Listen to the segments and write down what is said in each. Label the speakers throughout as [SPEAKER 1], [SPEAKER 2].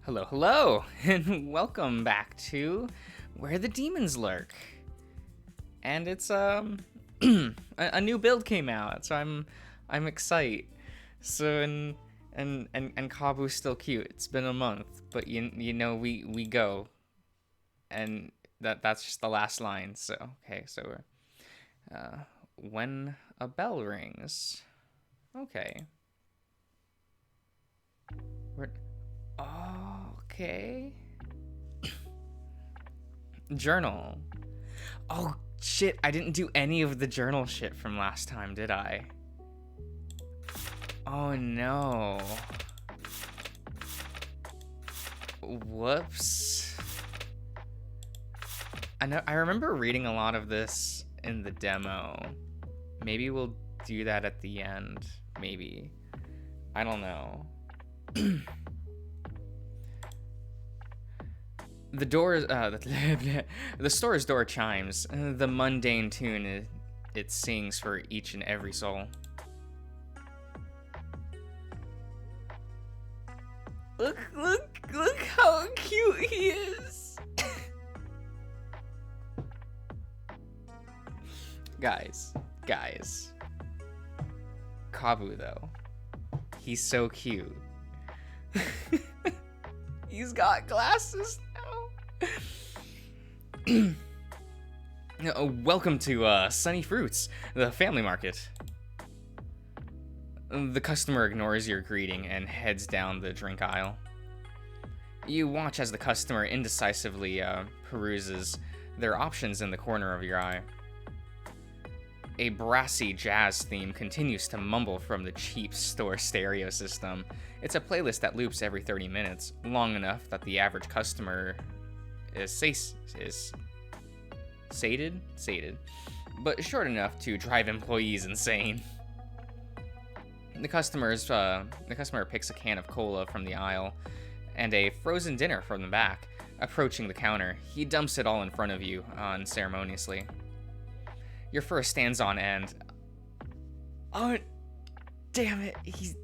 [SPEAKER 1] Hello, hello, and welcome back to Where the Demons Lurk. And it's a new build came out, so I'm excited. So and Kabu's still cute. It's been a month, but you know we go, and that's just the last line. So okay, so when a bell rings, okay. We're, okay. Journal. Oh shit, I didn't do any of the journal shit from last time, did I? Oh no. Whoops. I remember reading a lot of this in the demo. Maybe we'll do that at the end. Maybe. I don't know. The doors, the store's door chimes, the mundane tune it sings for each and every soul. Look how cute he is! Guys. Kabu, though. He's so cute. He's got glasses now. Welcome to Sunny Fruits, the family market. The customer ignores your greeting and heads down the drink aisle. You watch as the customer indecisively peruses their options in the corner of your eye. A brassy jazz theme continues to mumble from the cheap store stereo system. It's a playlist that loops every 30 minutes, long enough that the average customer is sated, but short enough to drive employees insane. The customer picks a can of cola from the aisle and a frozen dinner from the back. Approaching the counter, he dumps it all in front of you unceremoniously. Your fur stands on end. Oh, damn it! He's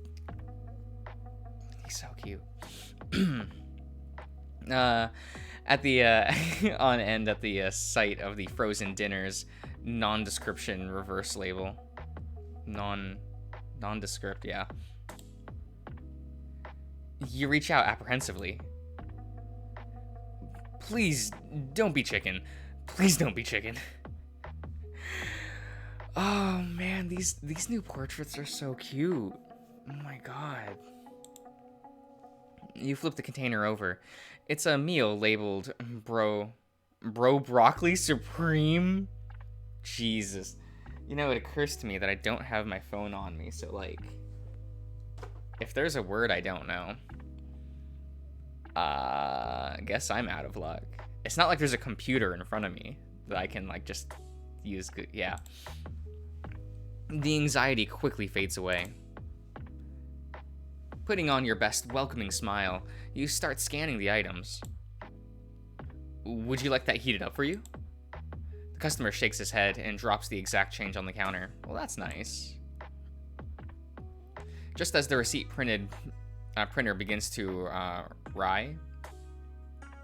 [SPEAKER 1] so cute. At the on end at the sight of the frozen dinner's nondescription reverse label. Nondescript, yeah. You reach out apprehensively. Please don't be chicken. Please don't be chicken. Oh man, these new portraits are so cute. Oh my god. You flip the container over. It's a meal labeled Bro Broccoli Supreme. Jesus. You know, it occurs to me that I don't have my phone on me, so like, if there's a word I don't know, I guess I'm out of luck. It's not like there's a computer in front of me that I can like just use. Yeah. The anxiety quickly fades away. Putting on your best welcoming smile, you start scanning the items. Would you like that heated up for you? The customer shakes his head and drops the exact change on the counter. Well, that's nice. Just as the receipt printer begins to wry.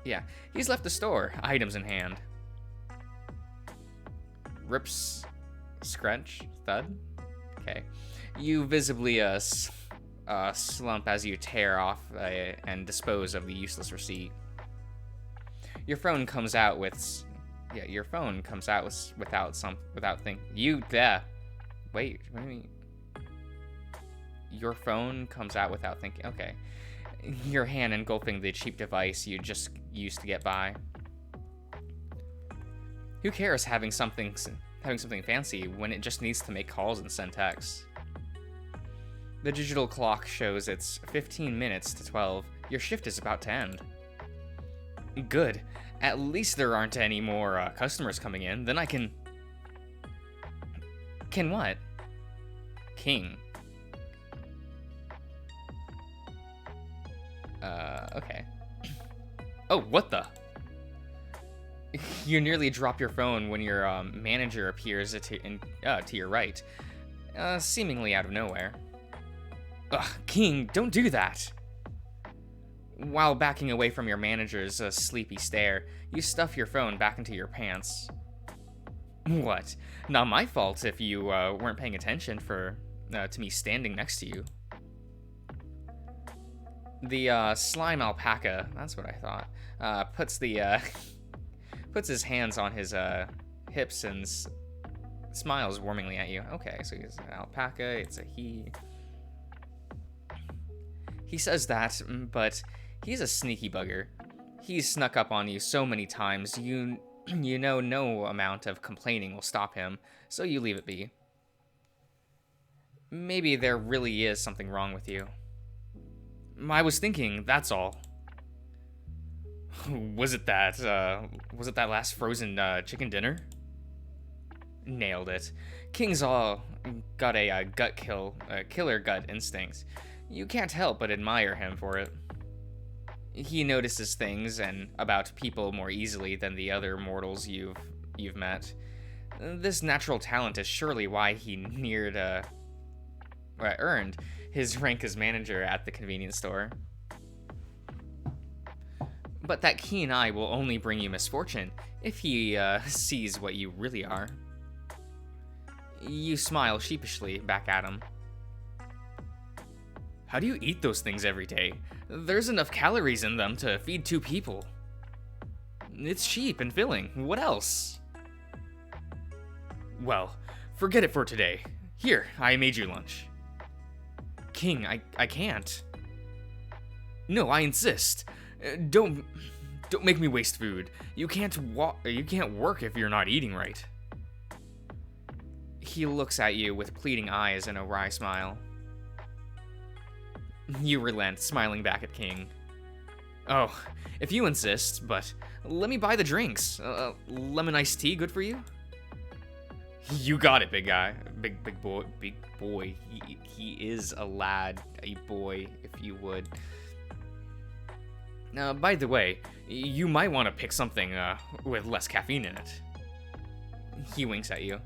[SPEAKER 1] Yeah, he's left the store, items in hand. Rips, scrunch, thud. Okay. You visibly slump as you tear off and dispose of the useless receipt. Your phone comes out with, without thinking. Wait, what do you mean? Your phone comes out without thinking. Okay. Your hand engulfing the cheap device you just used to get by. Who cares having something fancy when it just needs to make calls and send texts? The digital clock shows it's 15 minutes to 12. Your shift is about to end. Good. At least there aren't any more customers coming in. Then I can... Can what? King. Okay. Oh, what the? You nearly drop your phone when your manager appears to your right, seemingly out of nowhere. Ugh, King, don't do that! While backing away from your manager's sleepy stare, you stuff your phone back into your pants. What? Not my fault if you weren't paying attention to me standing next to you. The slime alpaca, that's what I thought, puts his hands on his hips and smiles warmingly at you. Okay, so he's an alpaca, it's a he. He says that, but he's a sneaky bugger. He's snuck up on you so many times, you know no amount of complaining will stop him, so you leave it be. Maybe there really is something wrong with you. I was thinking, that's all. Was it that last frozen chicken dinner? Nailed it. King's all got a killer gut instinct. You can't help but admire him for it. He notices things and about people more easily than the other mortals you've met. This natural talent is surely why he earned his rank as manager at the convenience store. But that keen eye will only bring you misfortune if he sees what you really are. You smile sheepishly back at him. How do you eat those things every day? There's enough calories in them to feed 2 people. It's cheap and filling. What else? Well, forget it for today. Here, I made you lunch. King, I can't. No, I insist. Don't make me waste food. You can't work if you're not eating right. He looks at you with pleading eyes and a wry smile. You relent, smiling back at King. Oh, if you insist, but let me buy the drinks. Lemon iced tea good for you? You got it, big guy. Big boy. He is a lad, a boy, if you would. By the way, you might want to pick something with less caffeine in it. He winks at you.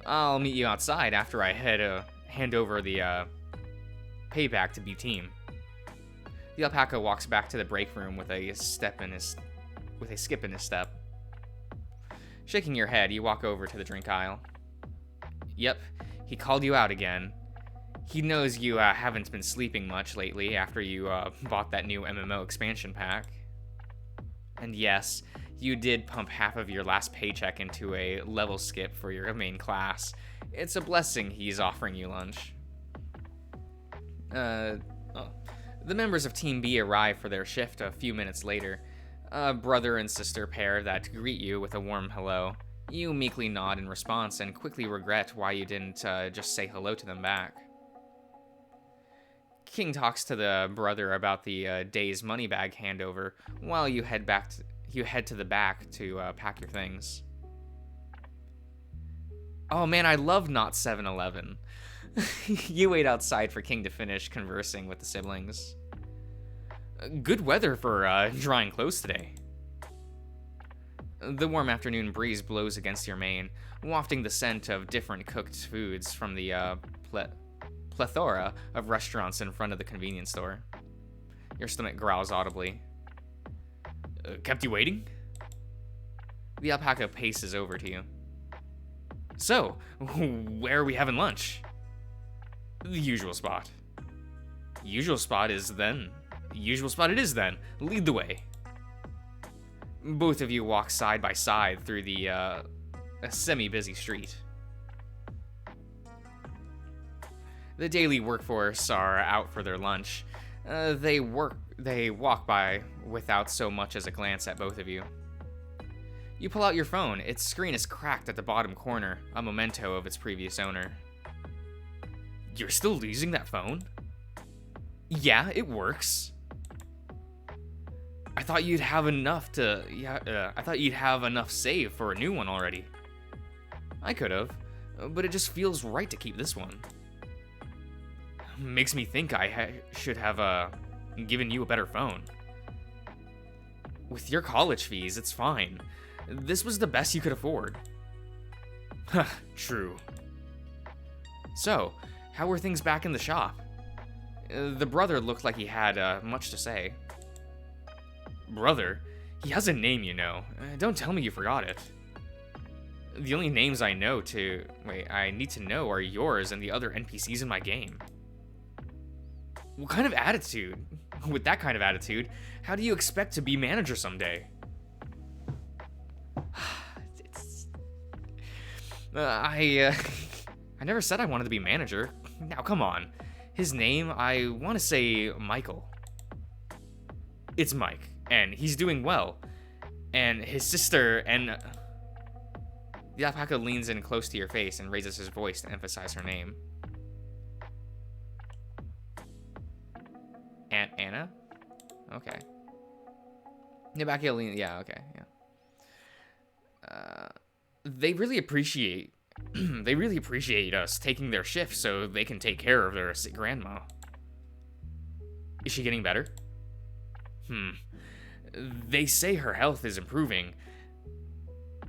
[SPEAKER 1] I'll meet you outside after I hand over the payback to B-Team. The alpaca walks back to the break room with a skip in his step. Shaking your head, you walk over to the drink aisle. Yep, he called you out again. He knows you haven't been sleeping much lately after you bought that new MMO expansion pack. And yes, you did pump half of your last paycheck into a level skip for your main class. It's a blessing he's offering you lunch. The members of Team B arrive for their shift a few minutes later. A brother and sister pair that greet you with a warm hello. You meekly nod in response and quickly regret why you didn't just say hello to them back. King talks to the brother about the day's money bag handover while you head to the back to pack your things. Oh man, I love not 7-Eleven. You wait outside for King to finish conversing with the siblings. Good weather for drying clothes today. The warm afternoon breeze blows against your mane, wafting the scent of different cooked foods from the plethora of restaurants in front of the convenience store. Your stomach growls audibly. Kept you waiting? The alpaca paces over to you. So, where are we having lunch? The usual spot. Usual spot it is then. Lead the way. Both of you walk side by side through the a semi-busy street. The daily workforce are out for their lunch. They walk by without so much as a glance at both of you. You pull out your phone. Its screen is cracked at the bottom corner, a memento of its previous owner. You're still using that phone? Yeah, it works. I thought you'd have enough saved for a new one already. I could have, but it just feels right to keep this one. Makes me think I should have given you a better phone. With your college fees, it's fine. This was the best you could afford. Huh, true. So, how were things back in the shop? The brother looked like he had much to say. Brother? He has a name, you know. Don't tell me you forgot it. The only names I need to know are yours and the other NPCs in my game. What kind of attitude? With that kind of attitude, how do you expect to be manager someday? I never said I wanted to be manager. Now, come on. His name, I want to say Michael. It's Mike, and he's doing well. And his sister and... The alpaca leans in close to your face and raises his voice to emphasize her name. Aunt Anna? Okay. Yeah, okay, yeah. They really appreciate us taking their shift so they can take care of their sick grandma. Is she getting better? They say her health is improving.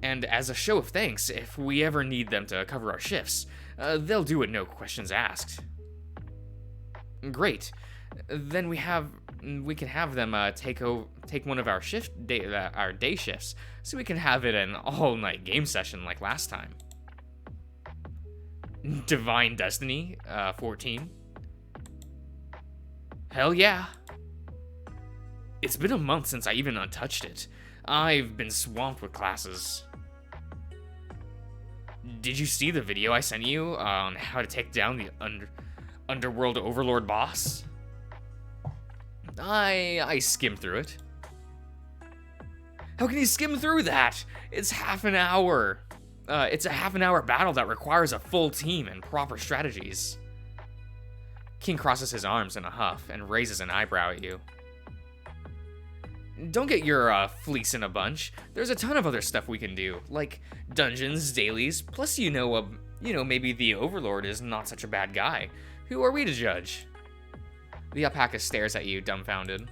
[SPEAKER 1] And as a show of thanks, if we ever need them to cover our shifts, they'll do it, no questions asked. Great. Then we can have them take one of our day shifts, so we can have it an all-night game session like last time. Divine Destiny, 14. Hell yeah. It's been a month since I even untouched it. I've been swamped with classes. Did you see the video I sent you on how to take down the underworld overlord boss? I skimmed through it. How can you skim through that? It's half an hour. It's a half-an-hour battle that requires a full team and proper strategies. King crosses his arms in a huff and raises an eyebrow at you. Don't get your fleece in a bunch. There's a ton of other stuff we can do, like dungeons, dailies, plus maybe the Overlord is not such a bad guy. Who are we to judge? The alpaca stares at you, dumbfounded.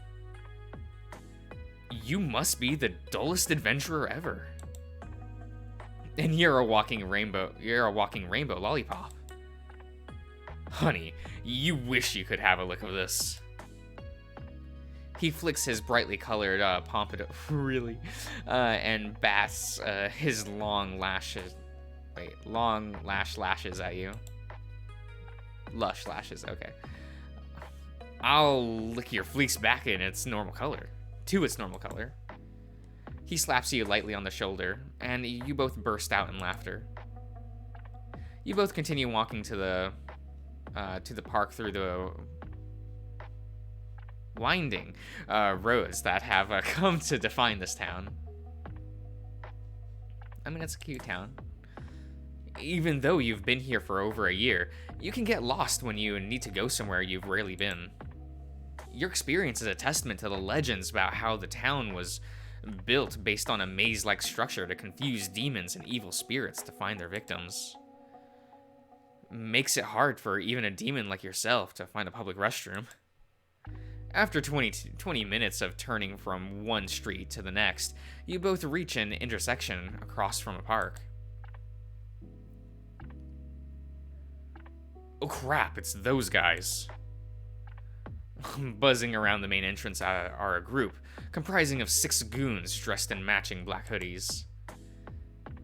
[SPEAKER 1] You must be the dullest adventurer ever. And you're a walking rainbow lollipop. Honey, you wish you could have a lick of this. He flicks his brightly colored pompadour, really, and bats his long lash lashes at you. Lush lashes, okay. I'll lick your fleece back in its normal color. To its normal color. He slaps you lightly on the shoulder, and you both burst out in laughter. You both continue walking to the park through the winding roads that have come to define this town. I mean, it's a cute town. Even though you've been here for over a year, you can get lost when you need to go somewhere you've rarely been. Your experience is a testament to the legends about how the town was built based on a maze-like structure to confuse demons and evil spirits to find their victims. Makes it hard for even a demon like yourself to find a public restroom. After 20 minutes of turning from one street to the next, you both reach an intersection across from a park. Oh crap, it's those guys. Buzzing around the main entrance are a group, comprising of 6 goons dressed in matching black hoodies.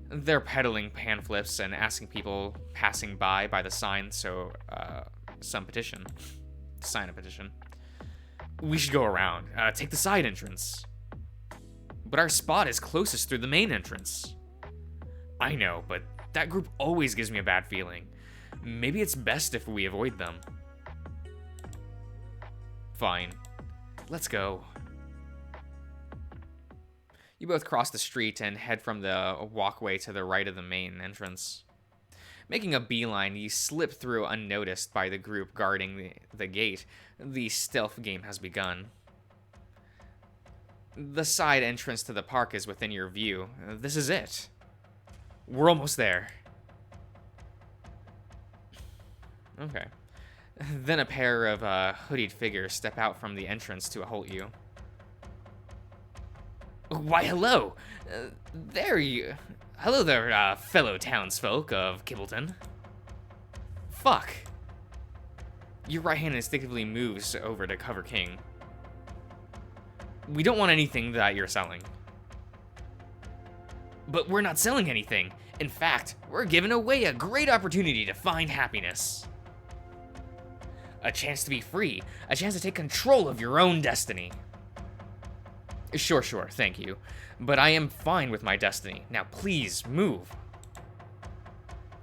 [SPEAKER 1] They're peddling pan flips and asking people passing by the sign, sign a petition. We should go around, take the side entrance. But our spot is closest through the main entrance. I know, but that group always gives me a bad feeling. Maybe it's best if we avoid them. Fine. Let's go. You both cross the street and head from the walkway to the right of the main entrance. Making a beeline, you slip through unnoticed by the group guarding the gate. The stealth game has begun. The side entrance to the park is within your view. This is it. We're almost there. Okay. Then a pair of hoodied figures step out from the entrance to halt you. Why, hello! Hello there, fellow townsfolk of Kibbleton. Fuck. Your right hand instinctively moves over to cover King. We don't want anything that you're selling. But we're not selling anything. In fact, we're giving away a great opportunity to find happiness. A chance to be free. A chance to take control of your own destiny. Sure, thank you. But I am fine with my destiny. Now please, move.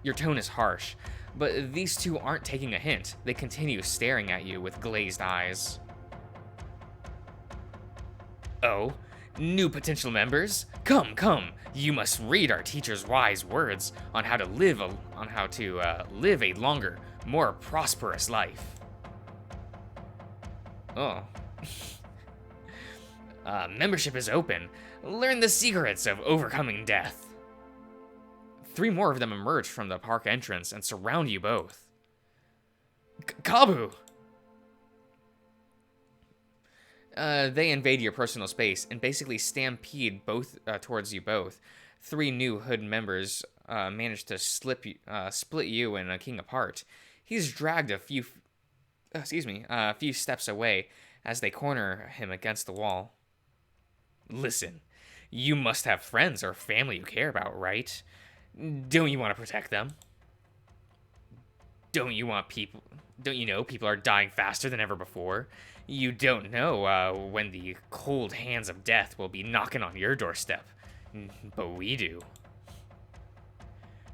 [SPEAKER 1] Your tone is harsh, but these two aren't taking a hint. They continue staring at you with glazed eyes. Oh, new potential members? Come. You must read our teacher's wise words on how to live a longer, more prosperous life. Oh. Membership is open. Learn the secrets of overcoming death. 3 more of them emerge from the park entrance and surround you both. Kabu! They invade your personal space and basically stampede towards you both. 3 new hood members manage to split you and King apart. He's dragged a few steps away as they corner him against the wall. Listen, you must have friends or family you care about, right? Don't you want to protect them? Don't you know people are dying faster than ever before? You don't know when the cold hands of death will be knocking on your doorstep. But we do.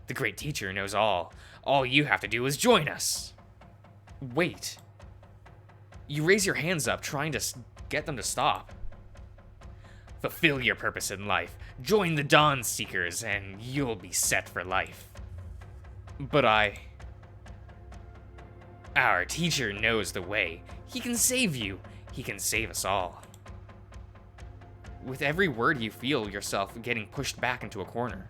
[SPEAKER 1] The great teacher knows all. All you have to do is join us. Wait. You raise your hands up, trying to get them to stop. Fulfill your purpose in life. Join the Dawn Seekers, and you'll be set for life. But Our teacher knows the way. He can save you. He can save us all. With every word, you feel yourself getting pushed back into a corner.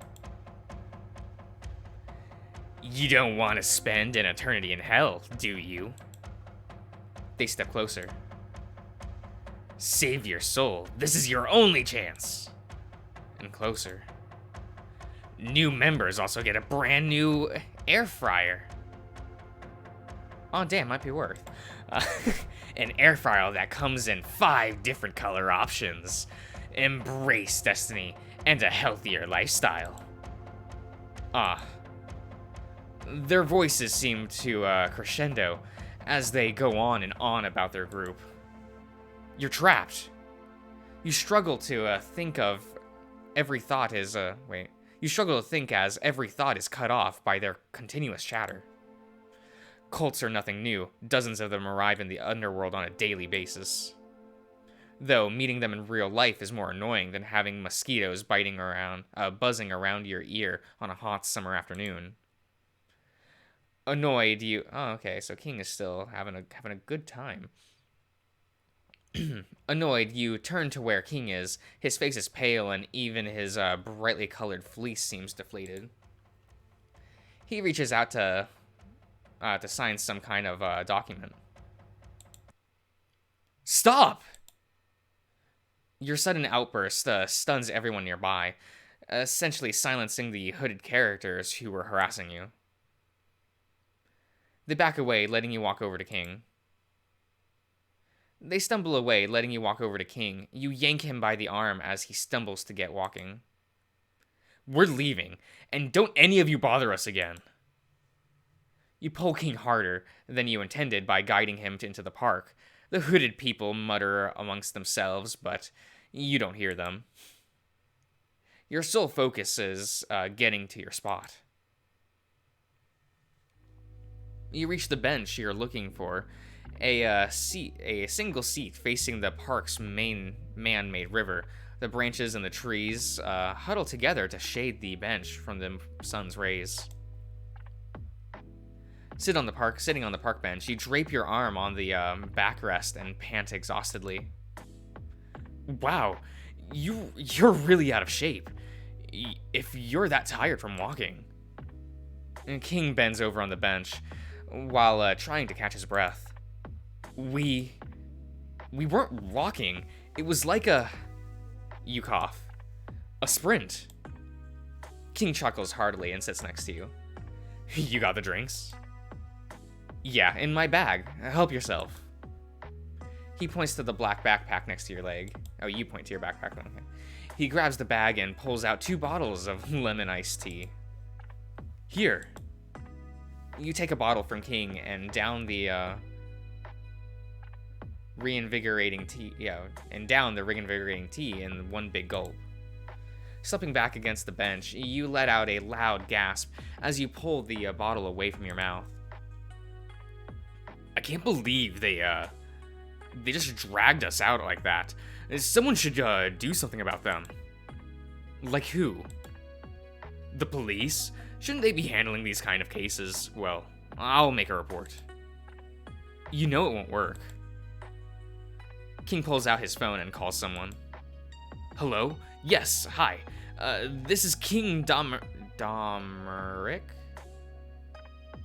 [SPEAKER 1] You don't want to spend an eternity in hell, do you? They step closer. Save your soul. This is your only chance. And closer. New members also get a brand new air fryer. Oh, damn, might be worth. An air fryer that comes in 5 different color options. Embrace destiny and a healthier lifestyle. Their voices seem to crescendo as they go on and on about their group. You're trapped. You struggle to think as every thought is cut off by their continuous chatter. Cults are nothing new. Dozens of them arrive in the underworld on a daily basis. Though meeting them in real life is more annoying than having mosquitoes buzzing around your ear on a hot summer afternoon. Annoyed, you... Oh, okay, so King is still having a good time. Annoyed, you turn to where King is. His face is pale, and even his brightly colored fleece seems deflated. He reaches out to sign some kind of document. Stop! Your sudden outburst stuns everyone nearby, essentially silencing the hooded characters who were harassing you. They back away, letting you walk over to King. They stumble away, letting you walk over to King. You yank him by the arm as he stumbles to get walking. We're leaving, and don't any of you bother us again. You pull King harder than you intended by guiding him into the park. The hooded people mutter amongst themselves, but you don't hear them. Your sole focus is getting to your spot. You reach the bench you're looking for, a single seat facing the park's main man-made river. The branches and the trees huddle together to shade the bench from the sun's rays. Sitting on the park bench, you drape your arm on the backrest and pant exhaustedly. Wow, you're really out of shape. If you're that tired from walking. And King bends over on the bench while trying to catch his breath. We weren't walking. It was like you cough. A sprint. King chuckles heartily and sits next to you. You got the drinks? Yeah, in my bag. Help yourself. He points to the black backpack next to your leg. Oh, you point to your backpack. Okay. He grabs the bag and pulls out 2 bottles of lemon iced tea. Here. You take a bottle from King and down the reinvigorating tea. Yeah, and down the reinvigorating tea in one big gulp. Slumping back against the bench, you let out a loud gasp as you pull the bottle away from your mouth. I can't believe they just dragged us out like that. Someone should do something about them. Like who? The police? Shouldn't they be handling these kind of cases? Well, I'll make a report. You know it won't work. King pulls out his phone and calls someone. Hello? Yes, hi. This is King Domeric?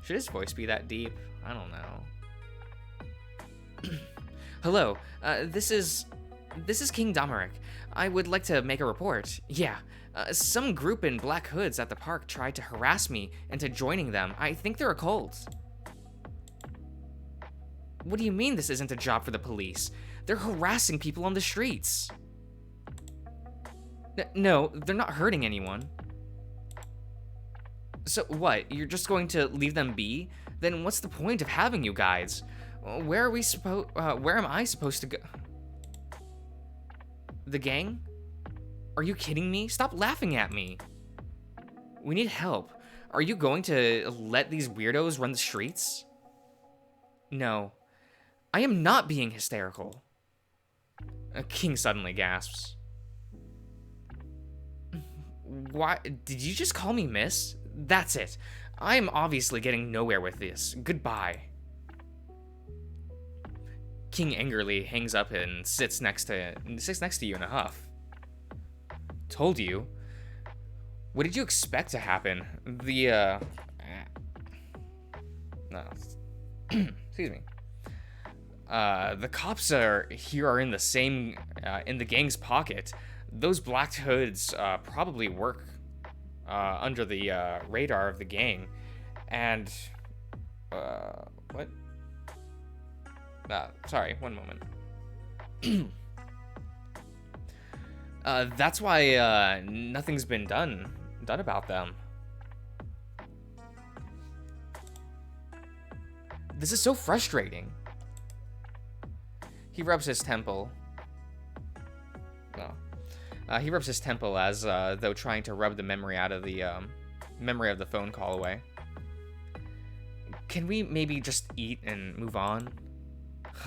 [SPEAKER 1] Should his voice be that deep? I don't know. Hello, this is King Domeric. I would like to make a report. Yeah, some group in black hoods at the park tried to harass me into joining them. I think they're a cult. What do you mean this isn't a job for the police? They're harassing people on the streets. No, they're not hurting anyone. So what, you're just going to leave them be? Then what's the point of having you guides? Where am I supposed to go? The gang? Are you kidding me? Stop laughing at me. We need help. Are you going to let these weirdos run the streets? No. I am not being hysterical. King suddenly gasps. Why? Did you just call me miss? That's it. I am obviously getting nowhere with this. Goodbye. King angrily hangs up and sits next to you in a huff. Told you. What did you expect to happen? No. Excuse me. The cops are in the same in the gang's pocket. Those black hoods probably work under the radar of the gang, and what? Sorry, one moment. That's why nothing's been done about them. This is so frustrating. He rubs his temple. He rubs his temple as though trying to rub the memory out of the memory of the phone call away. Can we maybe just eat and move on?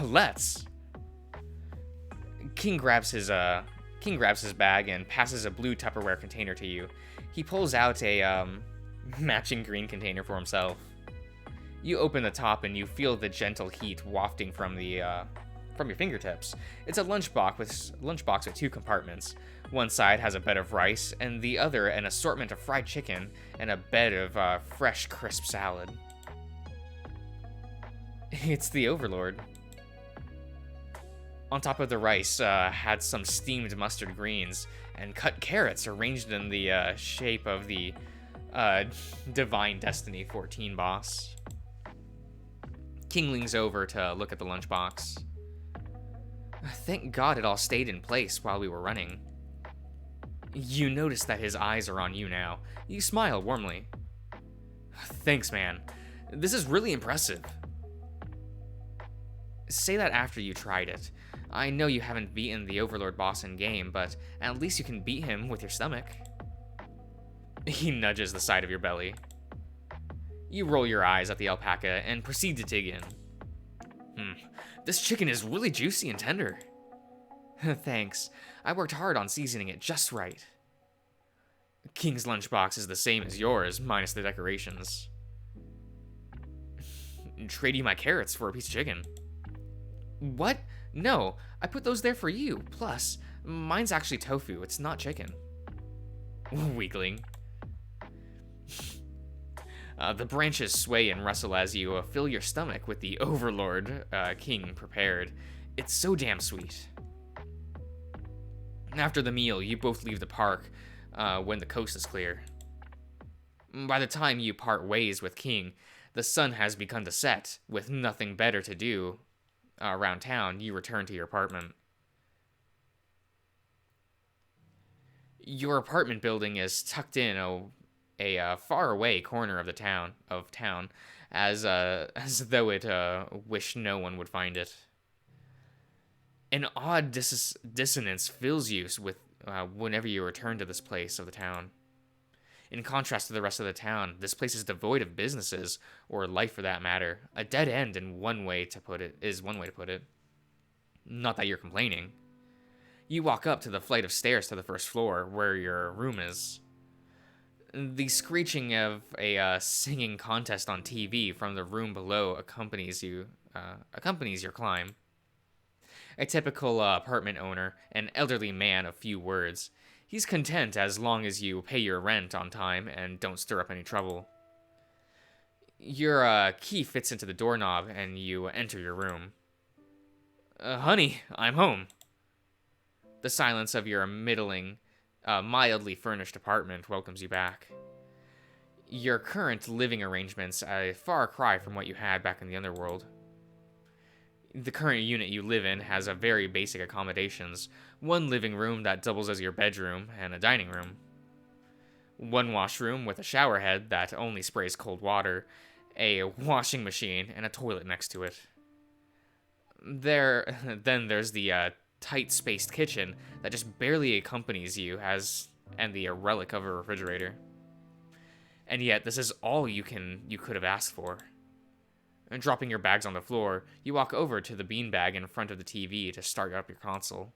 [SPEAKER 1] Let's. King grabs his bag and passes a blue Tupperware container to you. He pulls out a matching green container for himself. You open the top and you feel the gentle heat wafting from your fingertips. It's a lunchbox with 2 compartments. One side has a bed of rice, and the other an assortment of fried chicken and a bed of fresh, crisp salad. It's the Overlord. On top of the rice had some steamed mustard greens and cut carrots arranged in the shape of the Divine Destiny 14 boss. King leans over to look at the lunchbox. Thank God it all stayed in place while we were running. You notice that his eyes are on you now. You smile warmly. Thanks, man. This is really impressive. Say that after you tried it. I know you haven't beaten the Overlord boss in game, but at least you can beat him with your stomach. He nudges the side of your belly. You roll your eyes at the alpaca and proceed to dig in. This chicken is really juicy and tender. Thanks. I worked hard on seasoning it just right. King's lunchbox is the same as yours, minus the decorations. Trade you my carrots for a piece of chicken. What? No, I put those there for you. Plus, mine's actually tofu, it's not chicken. Weakling. The branches sway and rustle as you fill your stomach with the Overlord King prepared. It's so damn sweet. After the meal, you both leave the park when the coast is clear. By the time you part ways with King, The sun has begun to set. With nothing better to do around town, you return to your apartment. Your apartment building is tucked in a far away corner of the town, as though it wished no one would find it. An odd dissonance fills you with whenever you return to this place of the town. In contrast to the rest of the town, this place is devoid of businesses, or life for that matter. A dead end is one way to put it. Not that you're complaining. You walk up to the flight of stairs to the first floor, where your room is. The screeching of a singing contest on TV from the room below accompanies your climb. A typical apartment owner, an elderly man of few words. He's content as long as you pay your rent on time and don't stir up any trouble. Your key fits into the doorknob and you enter your room. Honey, I'm home. The silence of your mildly furnished apartment welcomes you back. Your current living arrangements are a far cry from what you had back in the underworld. The current unit you live in has a very basic accommodations. One living room that doubles as your bedroom and a dining room. One washroom with a shower head that only sprays cold water, a washing machine, and a toilet next to it. Then there's the tight-spaced kitchen that just barely accompanies you and the relic of a refrigerator. And yet, this is all you could have asked for. And dropping your bags on the floor, you walk over to the beanbag in front of the TV to start up your console.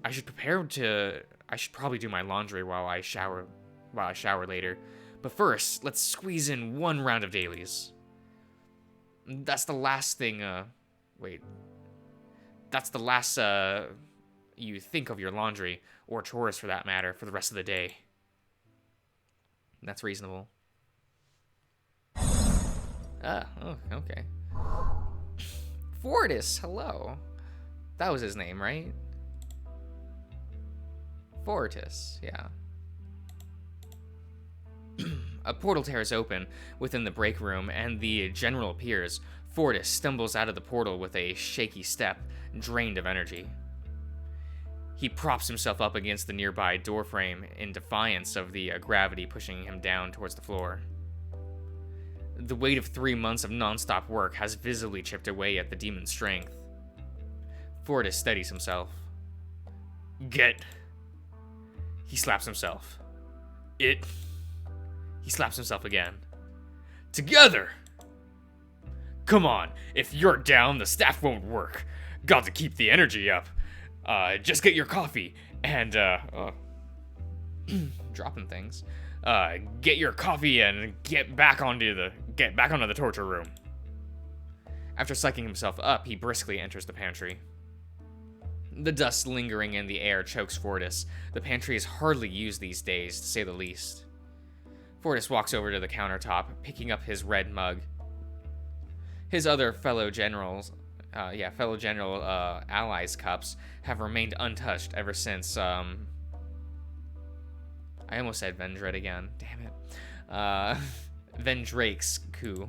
[SPEAKER 1] I should probably do my laundry while I shower later. But first, let's squeeze in one round of dailies. That's the last you think of your laundry, or chores for that matter, for the rest of the day. That's reasonable. Oh, okay. Fortis, hello. That was his name, right? Fortis, yeah. A portal tears open within the break room, and the general appears. Fortis stumbles out of the portal with a shaky step, drained of energy. He props himself up against the nearby doorframe in defiance of the gravity pushing him down towards the floor. The weight of 3 months of non-stop work has visibly chipped away at the demon's strength. Fortis steadies himself. Get. He slaps himself. It. He slaps himself again. Together! Come on, if you're down, the staff won't work. Got to keep the energy up. Just get your coffee and, dropping things. Get your coffee and get back onto the torture room. After psyching himself up, he briskly enters the pantry. The dust lingering in the air chokes Fortis. The pantry is hardly used these days, to say the least. Fortis walks over to the countertop, picking up his red mug. His other fellow general allies' cups have remained untouched ever since, I almost said Vendred again. Damn it. Vendrake's coup.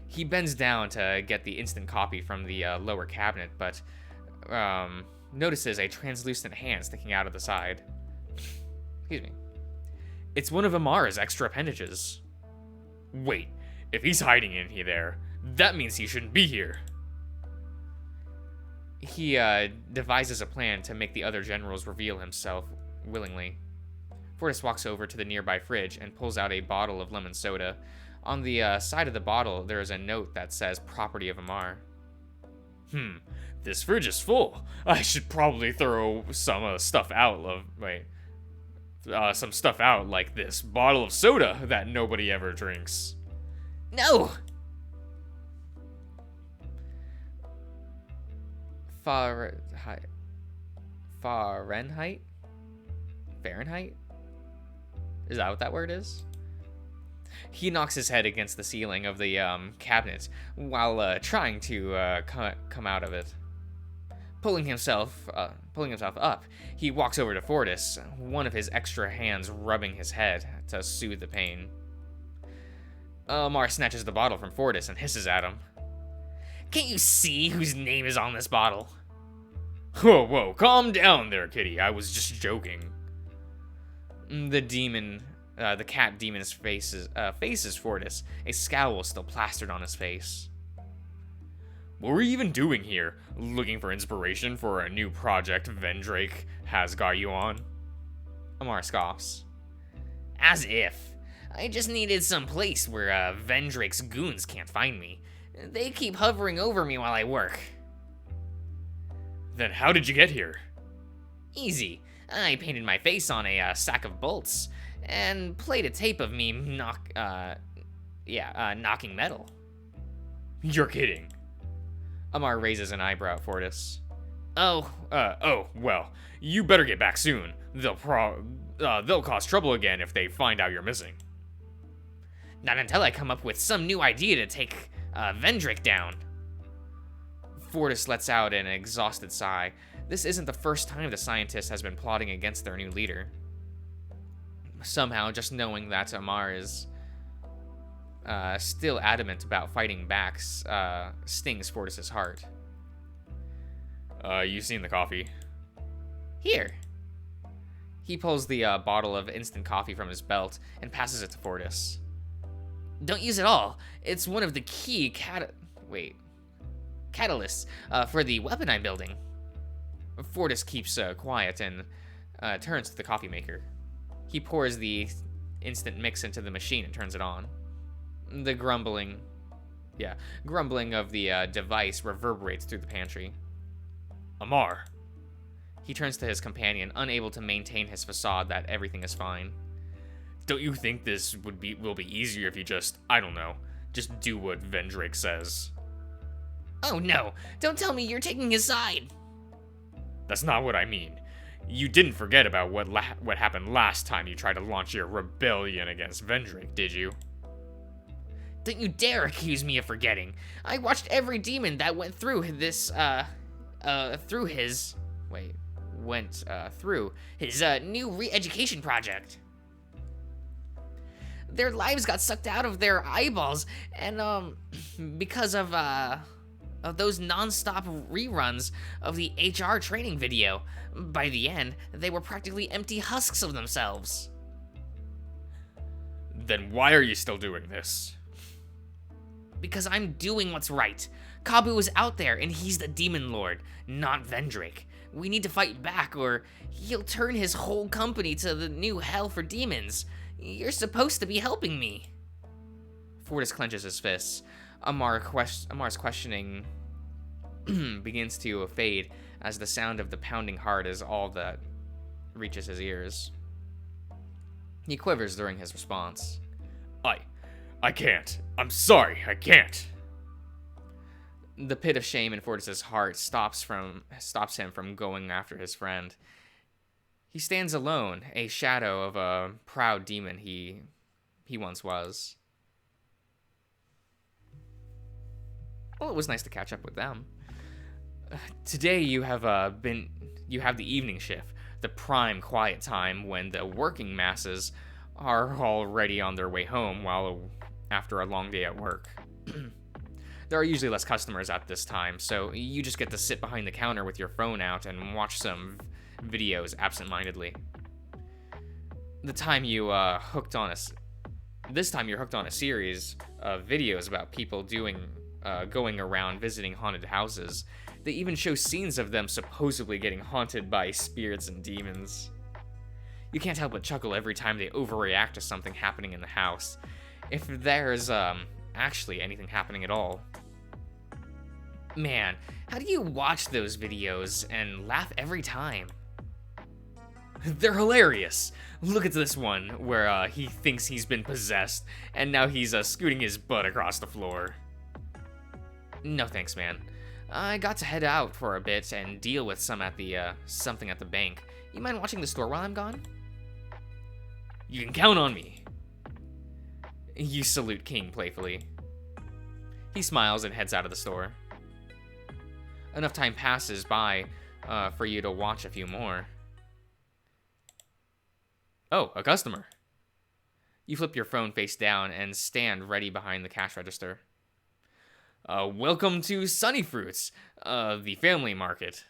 [SPEAKER 1] He bends down to get the instant coffee from the lower cabinet, but notices a translucent hand sticking out of the side. Excuse me. It's one of Amara's extra appendages. Wait, if he's hiding in here, that means he shouldn't be here. He devises a plan to make the other generals reveal himself willingly. Fortis walks over to the nearby fridge and pulls out a bottle of lemon soda. On the side of the bottle, there is a note that says property of Amar. This fridge is full. I should probably throw some stuff out like this bottle of soda that nobody ever drinks. No! Fahrenheit? Is that what that word is? He knocks his head against the ceiling of the cabinet while trying to come out of it. Pulling himself up, he walks over to Fortis, one of his extra hands rubbing his head to soothe the pain. Amar snatches the bottle from Fortis and hisses at him. Can't you see whose name is on this bottle? Whoa, calm down there, kitty. I was just joking. The cat demon's faces Fortis, a scowl still plastered on his face. What were you even doing here? Looking for inspiration for a new project Vendrake has got you on? Amar scoffs. As if. I just needed some place where Vendrake's goons can't find me. They keep hovering over me while I work. Then how did you get here? Easy. I painted my face on a sack of bolts and played a tape of me knocking metal. You're kidding. Amar raises an eyebrow at Fortis. Well, you better get back soon. They'll cause trouble again if they find out you're missing. Not until I come up with some new idea to take Vendrake down. Fortis lets out an exhausted sigh. This isn't the first time the scientist has been plotting against their new leader. Somehow, just knowing that Amar is still adamant about fighting back stings Fortis' heart. You seen the coffee? Here. He pulls the bottle of instant coffee from his belt and passes it to Fortis. Don't use it all. It's one of the key catalysts for the weapon I'm building. Fortis keeps quiet and turns to the coffee maker. He pours the instant mix into the machine and turns it on. The grumbling of the device reverberates through the pantry. Amar. He turns to his companion, unable to maintain his facade that everything is fine. Don't you think this will be easier if you just do what Vendrake says? Oh no, don't tell me you're taking his side. That's not what I mean. You didn't forget about what happened last time you tried to launch your rebellion against Vendrake, did you? Don't you dare accuse me of forgetting. I watched every demon that went through his new re-education project. Their lives got sucked out of their eyeballs, and because of those non-stop reruns of the HR training video. By the end, they were practically empty husks of themselves. Then why are you still doing this? Because I'm doing what's right. Kabu is out there, and he's the Demon Lord, not Vendrake. We need to fight back, or he'll turn his whole company to the new hell for demons. You're supposed to be helping me. Fortis clenches his fists. Amar's questioning begins to fade as the sound of the pounding heart is all that reaches his ears. He quivers during his response. I can't. I'm sorry, I can't. The pit of shame in Fortis' heart stops him from going after his friend. He stands alone, a shadow of a proud demon he once was. Well, it was nice to catch up with them. Today you have the evening shift, the prime quiet time when the working masses are already on their way home after a long day at work. There are usually less customers at this time, so you just get to sit behind the counter with your phone out and watch some videos absentmindedly. This time you're hooked on a series of videos about people going around visiting haunted houses. They even show scenes of them supposedly getting haunted by spirits and demons. You can't help but chuckle every time they overreact to something happening in the house, if there's actually anything happening at all. Man, how do you watch those videos and laugh every time? They're hilarious. Look at this one where he thinks he's been possessed and now he's scooting his butt across the floor. No thanks, man. I got to head out for a bit and deal with something at the bank. You mind watching the store while I'm gone? You can count on me. You salute King playfully. He smiles and heads out of the store. Enough time passes by for you to watch a few more. Oh, a customer. You flip your phone face down and stand ready behind the cash register. Welcome to Sunny Fruits, the family market.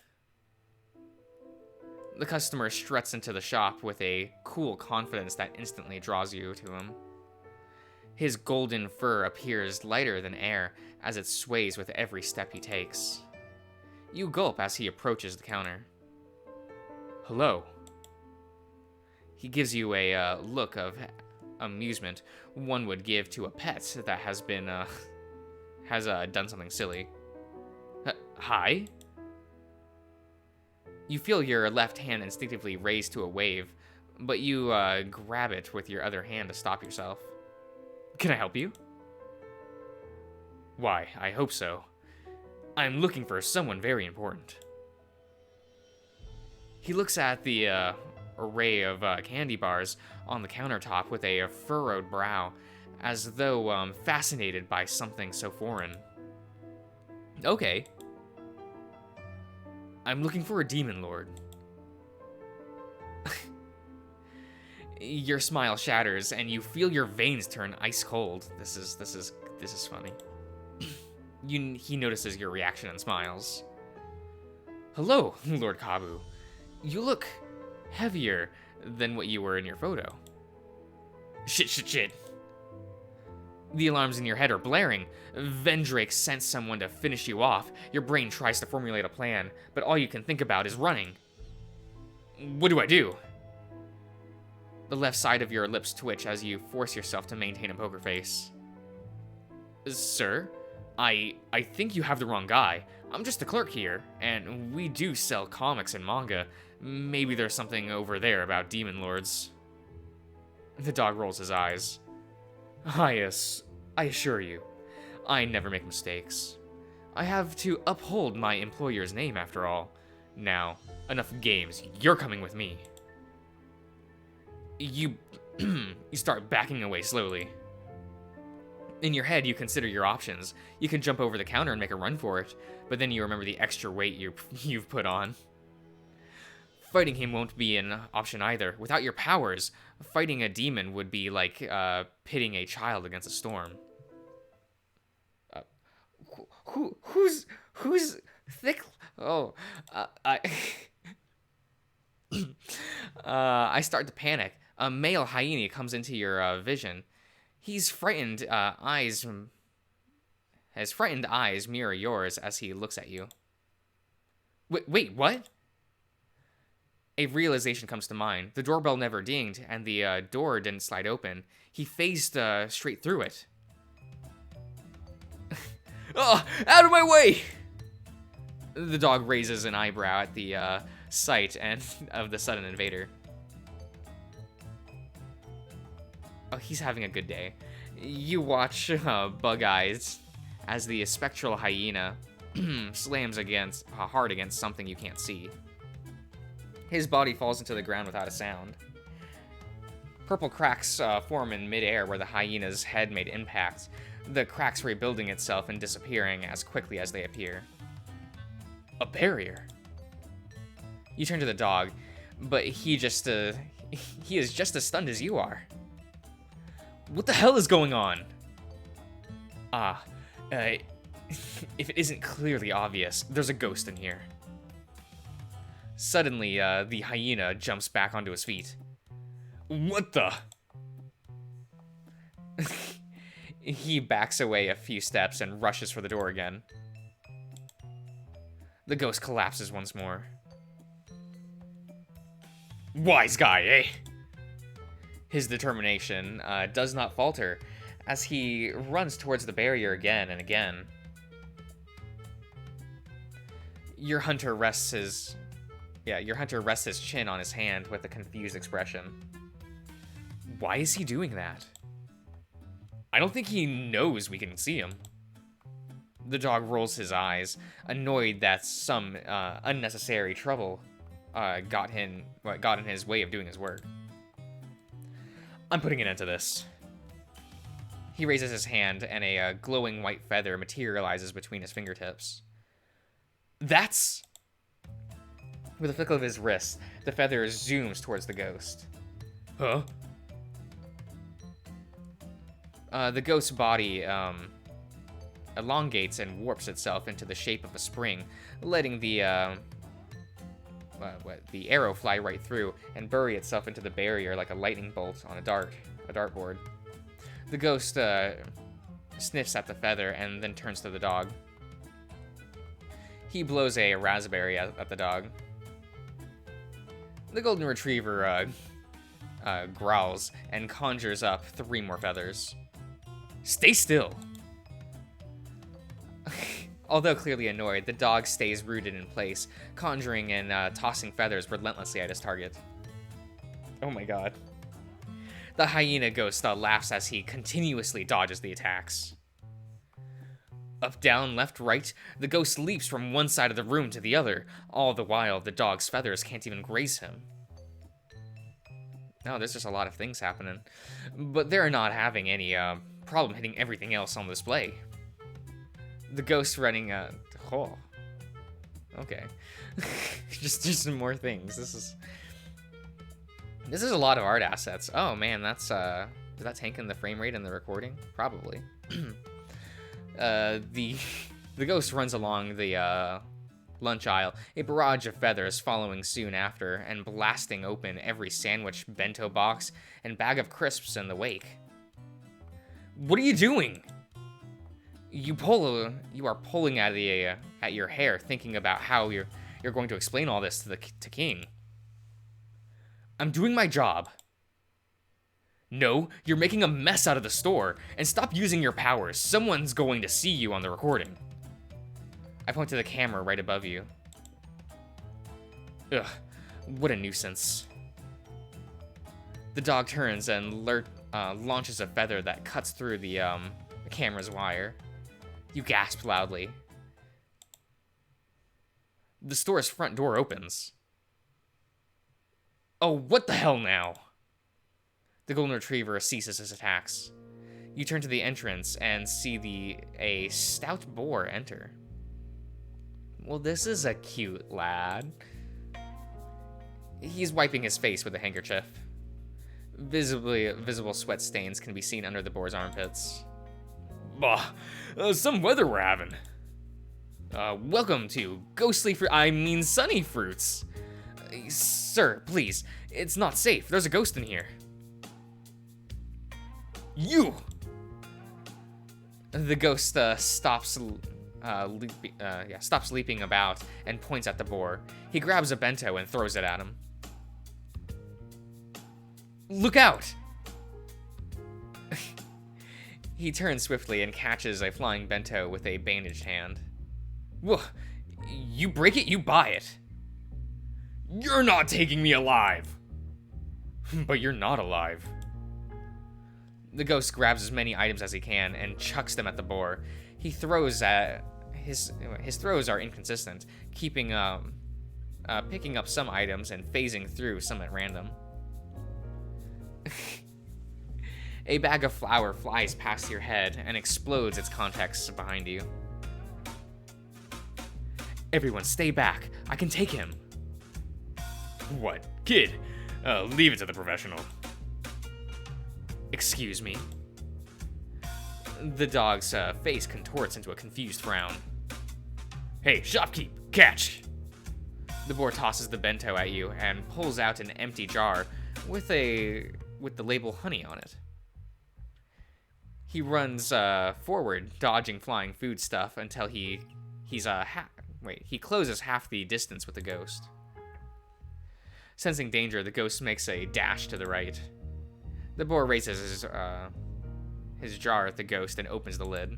[SPEAKER 1] The customer struts into the shop with a cool confidence that instantly draws you to him. His golden fur appears lighter than air as it sways with every step he takes. You gulp as he approaches the counter. Hello. He gives you a look of amusement one would give to a pet that has been, done something silly. Hi? You feel your left hand instinctively raise to a wave, but you grab it with your other hand to stop yourself. Can I help you? Why, I hope so. I'm looking for someone very important. He looks at the array of candy bars on the countertop with a furrowed brow, as though fascinated by something so foreign. Okay. I'm looking for a demon lord. Your smile shatters, and you feel your veins turn ice cold. This is funny. He notices your reaction and smiles. Hello, Lord Kabu. You look heavier than what you were in your photo. Shit. The alarms in your head are blaring. Vendrake sent someone to finish you off. Your brain tries to formulate a plan, but all you can think about is running. What do I do? The left side of your lips twitch as you force yourself to maintain a poker face. Sir, I think you have the wrong guy. I'm just a clerk here, and we do sell comics and manga. Maybe there's something over there about demon lords. The dog rolls his eyes. I assure you, I never make mistakes. I have to uphold my employer's name after all. Now, enough games. You're coming with me. You start backing away slowly. In your head, you consider your options. You can jump over the counter and make a run for it, but then you remember the extra weight you've put on. Fighting him won't be an option either. Without your powers, fighting a demon would be like pitting a child against a storm. Who's thick? Oh, I start to panic. A male hyena comes into your vision. His frightened eyes mirror yours as he looks at you. Wait, what? A realization comes to mind. The doorbell never dinged, and the door didn't slide open. He phased straight through it. Oh, out of my way! The dog raises an eyebrow at the sight of the sudden invader. Oh, he's having a good day. You watch bug-eyed as the spectral hyena slams hard against something you can't see. His body falls into the ground without a sound. Purple cracks form in midair where the hyena's head made impact, the cracks rebuilding itself and disappearing as quickly as they appear. A barrier. You turn to the dog, but he is just as stunned as you are. What the hell is going on? If it isn't clearly obvious, there's a ghost in here. Suddenly, the hyena jumps back onto his feet. What the? He backs away a few steps and rushes for the door again. The ghost collapses once more. Wise guy, eh? His determination does not falter as he runs towards the barrier again and again. Your hunter rests his chin on his hand with a confused expression. Why is he doing that? I don't think he knows we can see him. The dog rolls his eyes, annoyed that some unnecessary trouble got in his way of doing his work. I'm putting an end to this. He raises his hand, and a glowing white feather materializes between his fingertips. That's... With a flick of his wrist, the feather zooms towards the ghost. Huh? The ghost's body elongates and warps itself into the shape of a spring, letting the arrow fly right through and bury itself into the barrier like a lightning bolt on a dartboard. The ghost sniffs at the feather and then turns to the dog. He blows a raspberry at the dog. The golden retriever growls and conjures up 3 more feathers. Stay still! Although clearly annoyed, the dog stays rooted in place, conjuring and tossing feathers relentlessly at his target. Oh my god. The hyena ghost laughs as he continuously dodges the attacks. Up, down, left, right, the ghost leaps from one side of the room to the other, all the while the dog's feathers can't even graze him. No, there's just a lot of things happening. But they're not having any problem hitting everything else on display. The ghost running, oh. Okay. just some more things. This is a lot of art assets. Oh man, that's, did that tank in the frame rate in the recording? Probably. The ghost runs along the, lunch aisle, a barrage of feathers following soon after, and blasting open every sandwich, bento box, and bag of crisps in the wake. What are you doing? You are pulling at your hair, thinking about how you're going to explain all this to King. I'm doing my job. No, you're making a mess out of the store, and stop using your powers. Someone's going to see you on the recording. I point to the camera right above you. Ugh, what a nuisance. The dog turns and launches a feather that cuts through the camera's wire. You gasp loudly. The store's front door opens. Oh, what the hell now? The golden retriever ceases his attacks. You turn to the entrance and see a stout boar enter. Well, this is a cute lad. He's wiping his face with a handkerchief. Visible sweat stains can be seen under the boar's armpits. Bah, some weather we're having. Welcome to sunny fruits. Sir, please, it's not safe. There's a ghost in here. You! The ghost stops leaping about and points at the boar. He grabs a bento and throws it at him. Look out! He turns swiftly and catches a flying bento with a bandaged hand. Whoa, you break it, you buy it. You're not taking me alive! But you're not alive. The ghost grabs as many items as he can and chucks them at the boar. He throws at his throws are inconsistent, picking up some items and phasing through some at random. A bag of flour flies past your head and explodes its contents behind you. Everyone stay back. I can take him. What? Kid, leave it to the professional. Excuse me. The dog's face contorts into a confused frown. Hey, shopkeep, catch! The boar tosses the bento at you and pulls out an empty jar with the label honey on it. He runs forward, dodging flying food stuff until he closes half the distance with the ghost. Sensing danger, the ghost makes a dash to the right. The boar raises his jar at the ghost and opens the lid.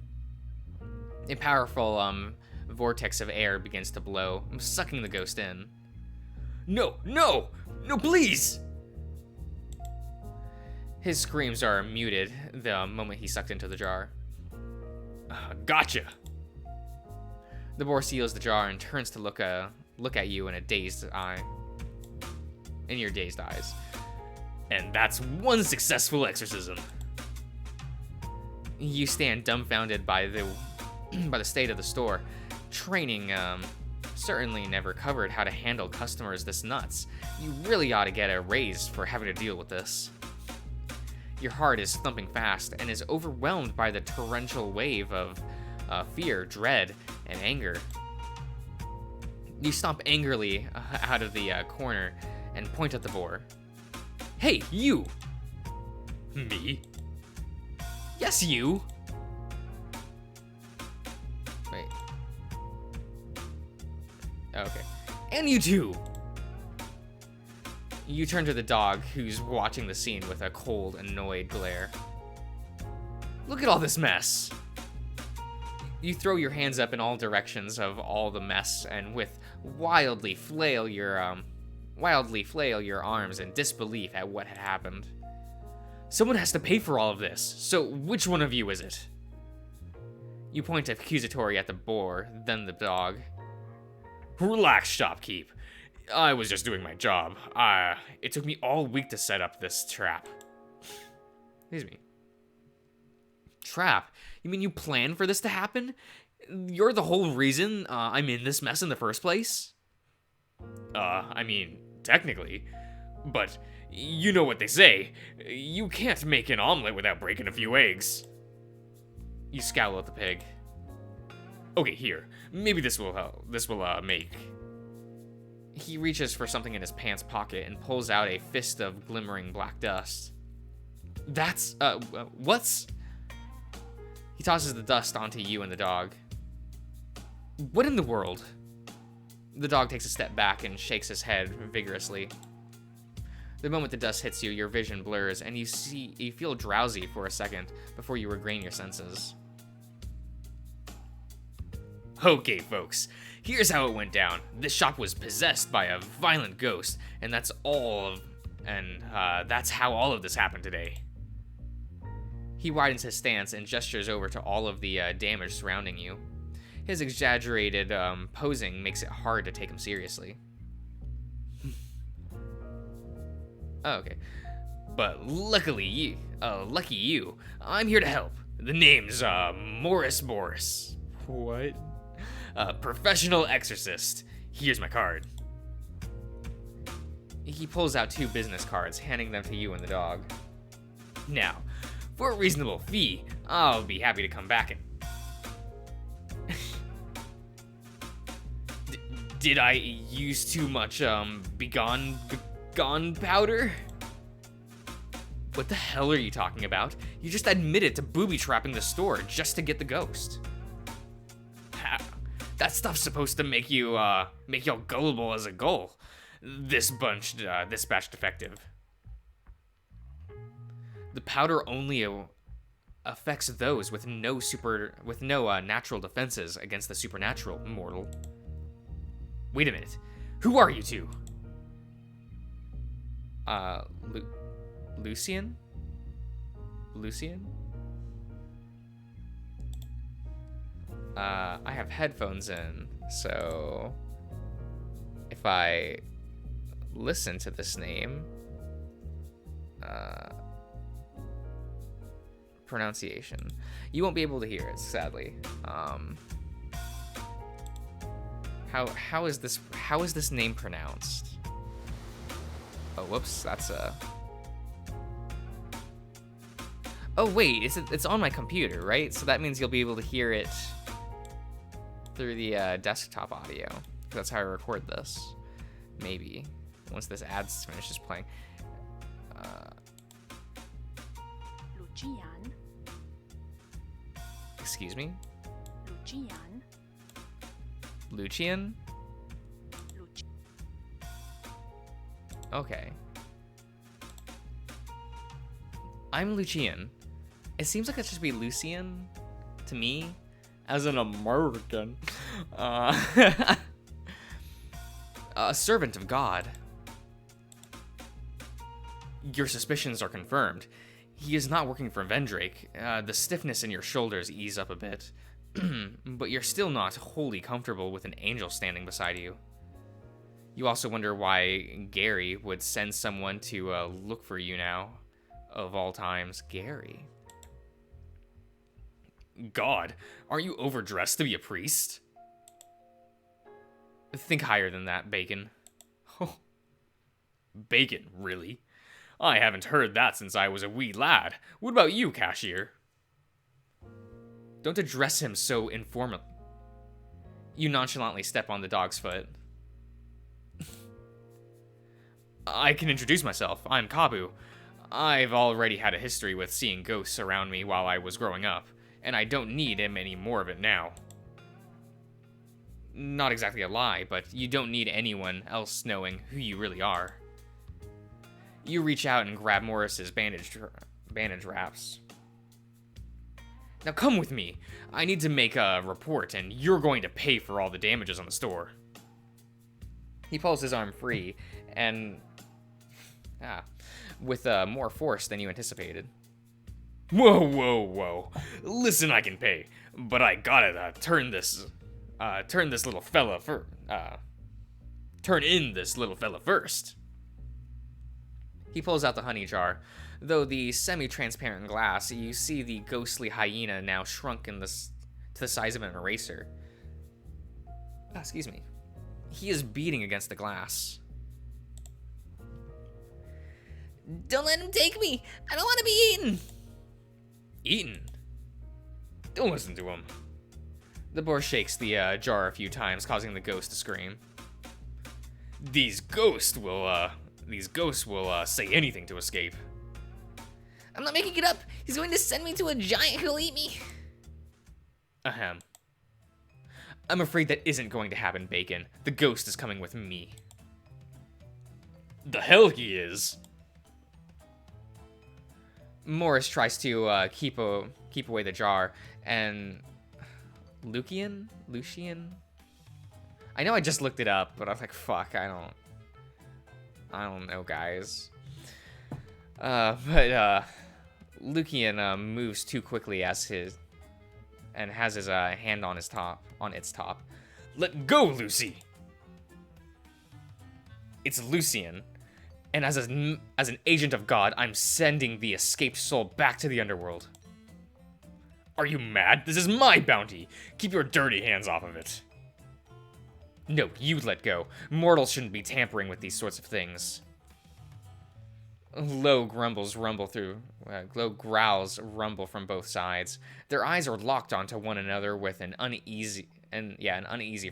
[SPEAKER 1] A powerful vortex of air begins to blow, sucking the ghost in. No, please! His screams are muted the moment he's sucked into the jar. Gotcha! The boar seals the jar and turns to look at you in your dazed eyes. And that's one successful exorcism. You stand dumbfounded by the state of the store, training certainly never covered how to handle customers this nuts. You really ought to get a raise for having to deal with this. Your heart is thumping fast and is overwhelmed by the torrential wave of fear, dread, and anger. You stomp angrily out of the corner and point at the boar. Hey, you!
[SPEAKER 2] Me?
[SPEAKER 1] Yes, you! Wait. Okay. And you too! You turn to the dog, who's watching the scene with a cold, annoyed glare. Look at all this mess! You throw your hands up in all directions of all the mess, and with wildly flail your arms in disbelief at what had happened. Someone has to pay for all of this, so which one of you is it? You point accusatory at the boar, then the dog.
[SPEAKER 2] Relax, shopkeep. I was just doing my job. It took me all week to set up this trap.
[SPEAKER 1] Excuse me. Trap? You mean you planned for this to happen? You're the whole reason I'm in this mess in the first place?
[SPEAKER 2] I mean, technically. But you know what they say. You can't make an omelet without breaking a few eggs.
[SPEAKER 1] You scowl at the pig.
[SPEAKER 2] Okay, here. Maybe this will help. This will, make...
[SPEAKER 1] He reaches for something in his pants pocket and pulls out a fist of glimmering black dust. That's, what's... He tosses the dust onto you and the dog. What in the world? The dog takes a step back and shakes his head vigorously. The moment the dust hits you, your vision blurs, and you feel drowsy for a second before you regain your senses.
[SPEAKER 2] Okay, folks. Here's how it went down. This shop was possessed by a violent ghost, and that's how all of this happened today.
[SPEAKER 1] He widens his stance and gestures over to all of the damage surrounding you. His exaggerated posing makes it hard to take him seriously. Oh, okay.
[SPEAKER 2] But lucky you, I'm here to help. The name's Morris Boris.
[SPEAKER 1] What?
[SPEAKER 2] Professional exorcist. Here's my card.
[SPEAKER 1] He pulls out 2 business cards, handing them to you and the dog.
[SPEAKER 2] Now, for a reasonable fee, I'll be happy to come back and... Did I use too much, gunpowder?
[SPEAKER 1] What the hell are you talking about? You just admitted to booby-trapping the store just to get the ghost.
[SPEAKER 2] That stuff's supposed to make you all gullible as a gull. This batch defective.
[SPEAKER 1] The powder only affects those with no natural defenses against the supernatural, mortal.
[SPEAKER 2] Wait a minute. Who are you two?
[SPEAKER 1] Lucian? Lucian? I have headphones in, so if I listen to this name, pronunciation, you won't be able to hear it, sadly. How is this name pronounced? Oh, whoops, that's Oh wait, it's on my computer, right? So that means you'll be able to hear it through the desktop audio. That's how I record this. Maybe once this ad finishes playing.
[SPEAKER 3] Lucian.
[SPEAKER 1] Excuse me?
[SPEAKER 3] Lucian.
[SPEAKER 1] Lucian? Okay. I'm Lucian. It seems like it should be Lucian to me as an American. A servant of God. Your suspicions are confirmed. He is not working for Vendrake. The stiffness in your shoulders ease up a bit. But you're still not wholly comfortable with an angel standing beside you. You also wonder why Gary would send someone to look for you now. Of all times, Gary.
[SPEAKER 2] God, aren't you overdressed to be a priest?
[SPEAKER 1] Think higher than that, Bacon.
[SPEAKER 2] Oh, bacon, really? I haven't heard that since I was a wee lad. What about you, cashier?
[SPEAKER 1] Don't address him so informally. You nonchalantly step on the dog's foot.
[SPEAKER 2] I can introduce myself. I'm Kabu. I've already had a history with seeing ghosts around me while I was growing up, and I don't need any more of it now.
[SPEAKER 1] Not exactly a lie, but you don't need anyone else knowing who you really are. You reach out and grab Morris's bandage wraps.
[SPEAKER 2] Now come with me. I need to make a report, and you're going to pay for all the damages on the store.
[SPEAKER 1] He pulls his arm free, and with more force than you anticipated.
[SPEAKER 2] Whoa, whoa, whoa! Listen, I can pay, but I gotta turn in this little fella first.
[SPEAKER 1] He pulls out the honey jar. Though the semi-transparent glass, you see the ghostly hyena now shrunk to the size of an eraser. Excuse me. He is beating against the glass.
[SPEAKER 3] Don't let him take me! I don't want to be eaten!
[SPEAKER 2] Eaten? Don't listen to him.
[SPEAKER 1] The boar shakes the jar a few times, causing the ghost to scream.
[SPEAKER 2] These ghosts will say anything to escape.
[SPEAKER 3] I'm not making it up. He's going to send me to a giant who'll eat me.
[SPEAKER 1] Ahem. I'm afraid that isn't going to happen, Bacon. The ghost is coming with me.
[SPEAKER 2] The hell he is.
[SPEAKER 1] Morris tries to keep away the jar, and Lucian? I know I just looked it up, but I'm like, fuck, I don't know, guys. But Lucian moves too quickly and has his hand on its top.
[SPEAKER 2] Let go, Lucy.
[SPEAKER 1] It's Lucian, and as an agent of God, I'm sending the escaped soul back to the underworld.
[SPEAKER 2] Are you mad? This is my bounty. Keep your dirty hands off of it.
[SPEAKER 1] No, you let go. Mortals shouldn't be tampering with these sorts of things. Low growls rumble from both sides. Their eyes are locked onto one another with an uneasy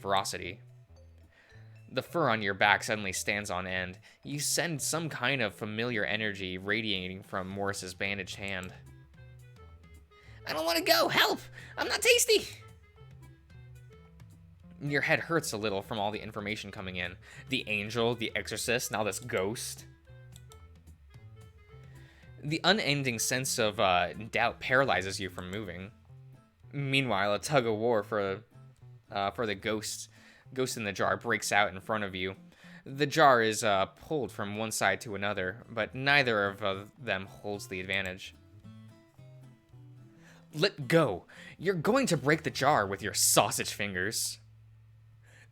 [SPEAKER 1] ferocity. The fur on your back suddenly stands on end. You sense some kind of familiar energy radiating from Morris's bandaged hand.
[SPEAKER 3] I don't want to go. Help! I'm not tasty.
[SPEAKER 1] Your head hurts a little from all the information coming in. The angel, the exorcist, now this ghost. The unending sense of doubt paralyzes you from moving. Meanwhile, a tug of war for the ghost in the jar breaks out in front of you. The jar is pulled from one side to another, but neither of them holds the advantage. Let go! You're going to break the jar with your sausage fingers.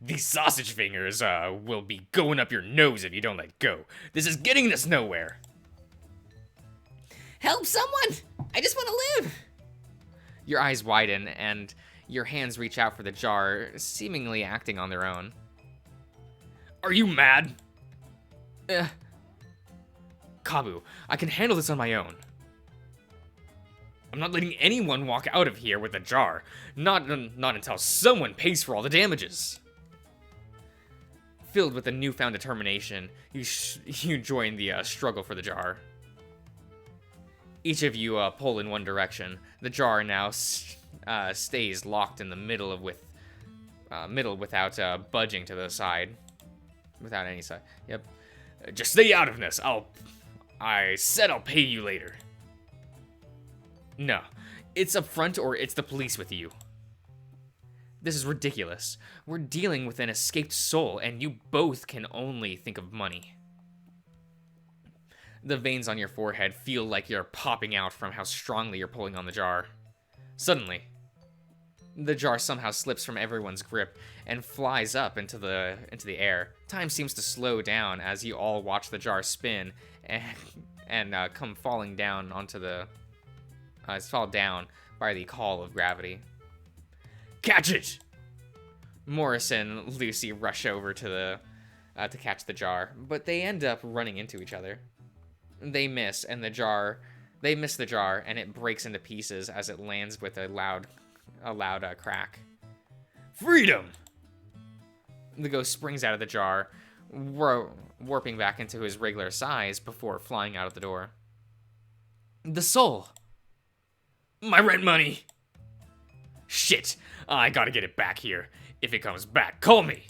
[SPEAKER 2] These sausage fingers will be going up your nose if you don't let go. This is getting us nowhere.
[SPEAKER 3] Help someone! I just want to live!
[SPEAKER 1] Your eyes widen, and your hands reach out for the jar, seemingly acting on their own.
[SPEAKER 2] Are you mad?
[SPEAKER 1] Kabu, I can handle this on my own.
[SPEAKER 2] I'm not letting anyone walk out of here with a jar. Not until someone pays for all the damages.
[SPEAKER 1] Filled with a newfound determination, you join the struggle for the jar. Each of you pull in one direction. The jar now stays locked in the middle without budging to the side. Without any side. Yep.
[SPEAKER 2] Just stay out of this. I said I'll pay you later.
[SPEAKER 1] No. It's up front or it's the police with you. This is ridiculous. We're dealing with an escaped soul, and you both can only think of money. The veins on your forehead feel like you're popping out from how strongly you're pulling on the jar. Suddenly, the jar somehow slips from everyone's grip and flies up into the air. Time seems to slow down as you all watch the jar spin and come falling down onto the fall down by the call of gravity.
[SPEAKER 2] Catch it!
[SPEAKER 1] Morris and Lucy rush over to the to catch the jar, but they end up running into each other. They miss, and they miss the jar, and it breaks into pieces as it lands with a loud crack.
[SPEAKER 2] Freedom!
[SPEAKER 1] The ghost springs out of the jar, warping back into his regular size before flying out of the door. The soul!
[SPEAKER 2] My rent money! Shit! I gotta get it back here. If it comes back, call me!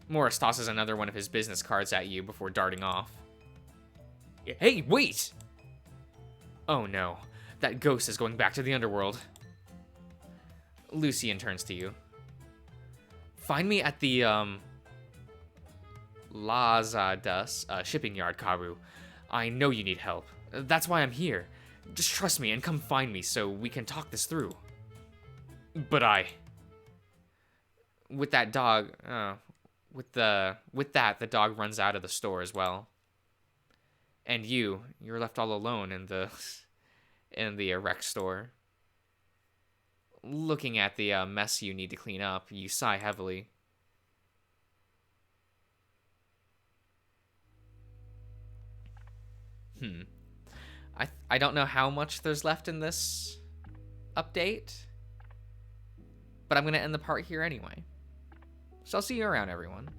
[SPEAKER 1] Morris tosses another one of his business cards at you before darting off.
[SPEAKER 2] Hey, wait!
[SPEAKER 1] Oh no, that ghost is going back to the underworld. Lucian turns to you. Find me at the, Lazadas shipping yard, Karu. I know you need help. That's why I'm here. Just trust me and come find me so we can talk this through.
[SPEAKER 2] But
[SPEAKER 1] With that dog, with that, the dog runs out of the store as well. And you're left all alone in the rec store. Looking at the mess you need to clean up, you sigh heavily. I don't know how much there's left in this update, but I'm going to end the part here anyway. So I'll see you around, everyone.